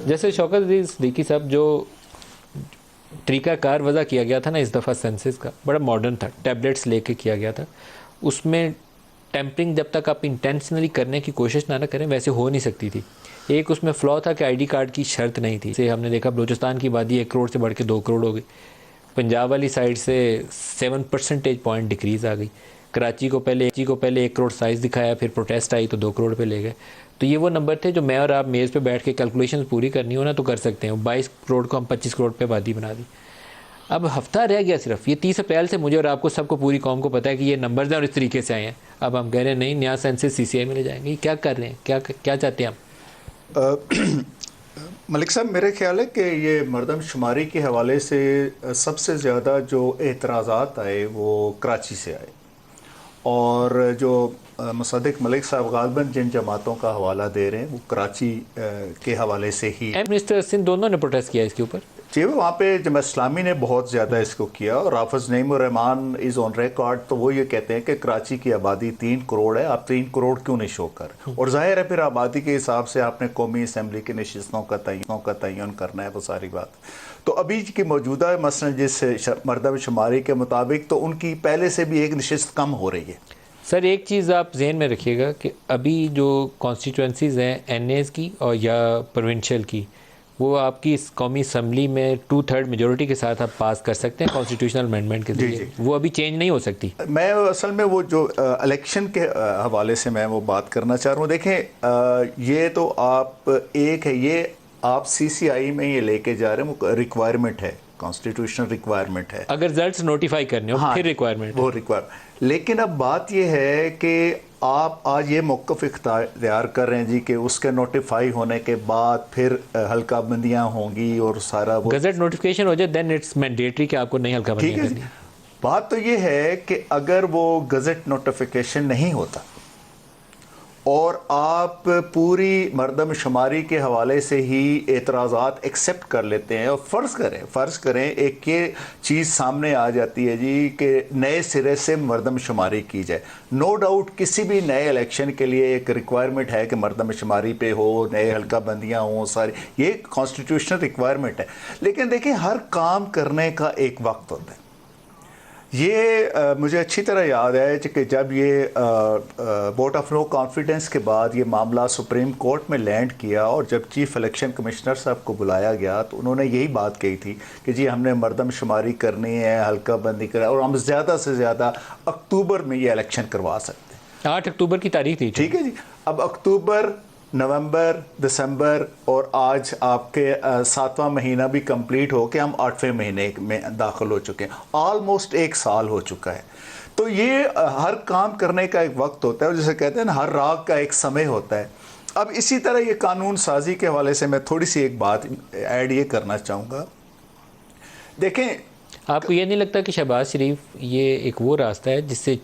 जैसे शौकत अजीज सिद्दीकी साहब जो तरीक़ाकार वज़ा किया गया था ना इस दफ़ा सेंसस का, बड़ा मॉडर्न था, टैबलेट्स लेके किया गया था। उसमें टैंपरिंग जब तक आप इंटेंशनली करने की कोशिश ना करें वैसे हो नहीं सकती थी। एक उसमें फ़्लॉ था कि आईडी कार्ड की शर्त नहीं थी। से हमने देखा बलूचिस्तान की आबादी 1 करोड़ से बढ़ के 2 करोड़ हो गई। पंजाब वाली साइड से 7 परसेंटेज पॉइंट डिक्रीज़ आ गई। कराची को पहले 1 करोड़ साइज़ दिखाया, फिर प्रोटेस्ट आई तो 2 करोड़ पे ले गए। तो ये वो नंबर थे जो मैं और आप मेज़ पे बैठ के कैलकुलेशन पूरी करनी हो ना तो कर सकते हैं। 22 करोड़ को हम 25 करोड़ पे आबादी बना दी। अब हफ्ता रह गया सिर्फ, ये 30 अप्रैल से मुझे और आपको सबको पूरी कौम को पता है कि ये नंबर्स हैं और इस तरीके से आए हैं। अब हम कह रहे हैं नहीं, नया सेंसस CCI में ले जाएंगे। ये क्या कर रहे हैं, क्या चाहते हैं हम? मलिक साहब, मेरे ख्याल है कि ये मरदमशुमारी के हवाले से सबसे ज़्यादा जो एतराज़ात आए वो कराची से आए, और जो मुसद्दिक मलिक साहब गालिबन जिन जमातों का हवाला दे रहे हैं वो कराची के हवाले से ही। मिनिस्टर सिंध दोनों ने प्रोटेस्ट किया इसके ऊपर। जी, वहाँ पे जमात इस्लामी ने बहुत ज़्यादा इसको किया, और हाफिज़ नईमुर्रहमान इज़ ऑन रिकॉर्ड, तो वो ये कहते हैं कि कराची की आबादी 3 करोड़ है, आप 3 करोड़ क्यों नहीं शो कर। और जाहिर है फिर आबादी के हिसाब से आपने कौमी असम्बली की नशिस्तों का तयन करना है, वो सारी बात। तो अभी की मौजूदा मसलन जिस मरदमशुमारी के मुताबिक तो उनकी पहले से भी एक नशिस्त कम हो रही है। सर एक चीज़ आप जहन में रखिएगा कि अभी जो कॉन्स्टिट्यूंसीज़ हैं NAs की और या प्रोविंशियल की, वो आपकी इस कौमी असम्बली में 2/3 मेजोरिटी के साथ आप पास कर सकते हैं कॉन्स्टिट्यूशनल अमेंडमेंट के जरिए। वो अभी चेंज नहीं हो सकती। मैं असल में वो जो इलेक्शन के हवाले से मैं वो बात करना चाह रहा हूँ। देखें, ये तो आप एक है, ये आप CCI में ये लेके जा रहे हैं, वो रिक्वायरमेंट है, कॉन्स्टिट्यूशनल रिक्वायरमेंट है। अगर रिजल्ट्स नोटिफाई करने हो फिर रिक्वायरमेंट, वो रिक्वायर। लेकिन अब बात ये है कि आप आज ये मौक़िफ़ इख्तियार कर रहे हैं जी कि उसके नोटिफाई होने के बाद फिर हल्का बंदियाँ होंगी और सारा वो गज़ट नोटिफिकेशन हो जाए, देन इट्स मैंडेटरी कि आपको नहीं हल्का बंदियाँ करनी। बात तो ये है कि अगर वो गज़ट नोटिफिकेशन नहीं होता और आप पूरी मरदमशुमारी के हवाले से ही एतराज़ात एक्सेप्ट कर लेते हैं, और फ़र्ज़ करें एक ये चीज़ सामने आ जाती है जी कि नए सिरे से मरदमशुमारी की जाए। नो डाउट किसी भी नए इलेक्शन के लिए एक रिक्वायरमेंट है कि मरदमशुमारी पे हो, नए हल्का बंदियाँ हों, सारी ये कॉन्स्टिट्यूशनल रिक्वायरमेंट है। लेकिन देखिए, हर काम करने का एक वक्त होता है। ये मुझे अच्छी तरह याद है कि जब ये वोट ऑफ नो कॉन्फिडेंस के बाद ये मामला सुप्रीम कोर्ट में लैंड किया और जब चीफ इलेक्शन कमिश्नर साहब को बुलाया गया तो उन्होंने यही बात कही थी कि जी हमने मरदमशुमारी करनी है, हल्का बंदी करें, और हम ज़्यादा से ज़्यादा अक्टूबर में ये इलेक्शन करवा सकते हैं। 8 अक्टूबर की तारीख थी। ठीक है जी। अब अक्टूबर, नवंबर, दिसंबर और आज आपके 7वां महीना भी कंप्लीट हो के हम 8वें महीने में दाखिल हो चुके हैं। ऑलमोस्ट 1 साल हो चुका है। तो ये हर काम करने का एक वक्त होता है, जिसे कहते हैं ना, हर राग का एक समय होता है। अब इसी तरह ये कानून साजी के हवाले से मैं थोड़ी सी एक बात ऐड ये करना चाहूँगा। देखें, आपको ये नहीं लगता कि शहबाज शरीफ ये एक वो रास्ता है जिससे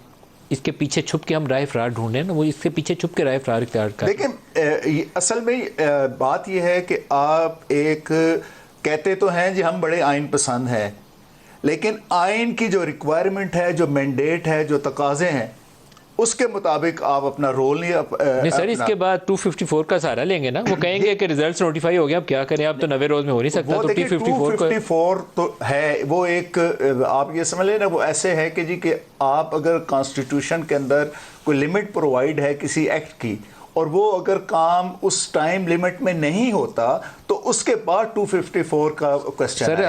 इसके पीछे छुप के हम राय फरार ढूंढ रहे हैं ना, वो इसके पीछे छुप के राय फरार इख्तियार कर। देखिए, असल में बात यह है कि आप एक कहते तो हैं जी हम बड़े आइन पसंद हैं, लेकिन आइन की जो रिक्वायरमेंट है, जो मैंडेट है, जो तकाजे हैं, उसके मुताबिक आप अपना रोल नहीं सर इसके बाद 254 का सहारा लेंगे ना। वो कहेंगे कि रिजल्ट्स नोटिफाई हो गया, अब क्या करें, आप तो 90 रोज में हो नहीं सकता। तो 254 तो है, वो एक आप ये समझ लें ना, वो ऐसे है कि जी कि आप अगर कॉन्स्टिट्यूशन के अंदर कोई लिमिट प्रोवाइड है किसी एक्ट की, और वो अगर काम उस टाइम लिमिट में नहीं होता तो उसके बाद 254 का क्वेश्चन सर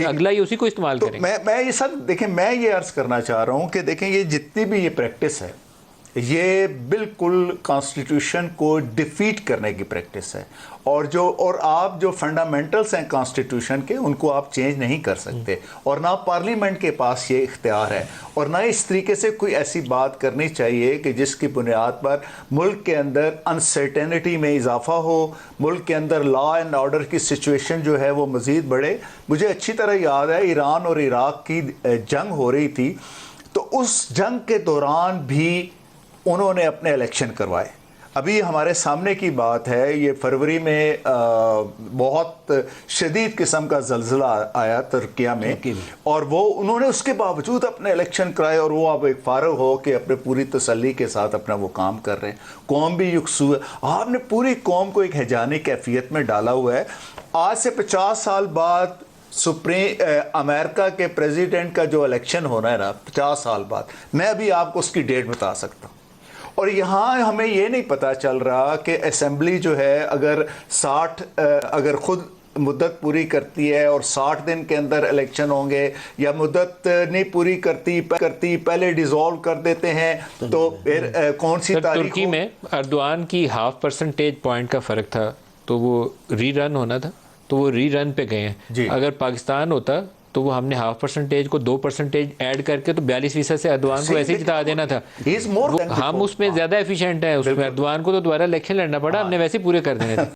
अगला ही उसी को इस्तेमाल करेंगे। मैं ये सब देखें, मैं ये अर्ज करना चाह रहा हूँ कि देखें, ये जितनी भी ये प्रैक्टिस है ये बिल्कुल कॉन्स्टिट्यूशन को डिफीट करने की प्रैक्टिस है, और आप जो फंडामेंटल्स हैं कॉन्स्टिट्यूशन के उनको आप चेंज नहीं कर सकते, और ना पार्लियामेंट के पास ये इख्तियार है, और ना इस तरीके से कोई ऐसी बात करनी चाहिए कि जिसकी बुनियाद पर मुल्क के अंदर अनसर्टेनिटी में इजाफा हो, मुल्क के अंदर लॉ एंड ऑर्डर की सिचुएशन जो है वो मज़ीद बढ़े। मुझे अच्छी तरह याद है ईरान और इराक़ की जंग हो रही थी, तो उस जंग के दौरान भी उन्होंने अपने इलेक्शन करवाए। अभी हमारे सामने की बात है, ये फरवरी में बहुत शदीद किस्म का ज़लज़ला आया तुर्किया में, और वो उन्होंने उसके बावजूद अपने इलेक्शन कराए, और वो अब एक फारग हो के अपने पूरी तसल्ली के साथ अपना वो काम कर रहे हैं। कौम भी युक्सू है, आपने पूरी कौम को एक हैजानी कैफियत में डाला हुआ है। आज से 50 साल बाद अमेरिका के प्रेसिडेंट का जो इलेक्शन होना है ना, 50 साल बाद, मैं अभी आपको उसकी डेट बता सकता हूँ। और यहाँ हमें ये नहीं पता चल रहा कि असेंबली जो है अगर खुद मुद्दत पूरी करती है और 60 दिन के अंदर इलेक्शन होंगे, या मुद्दत नहीं पूरी करती पहले डिसॉल्व कर देते हैं, तो फिर कौन सी तारीख? तुर्की में अर्दवान की 0.5% पॉइंट का फ़र्क था, तो वो रीरन होना था, तो वो रीरन पे गए हैं। अगर पाकिस्तान होता तो वो हमने 0.5% को 2% ऐड करके तो 42% से अर्दवान को ऐसे ही जिता देना था। हम उसमें ज़्यादा एफिशिएंट है, उसमें अर्दवान को तो दोबारा इलेक्शन लड़ना पड़ा, हमने वैसे पूरे कर देने थे।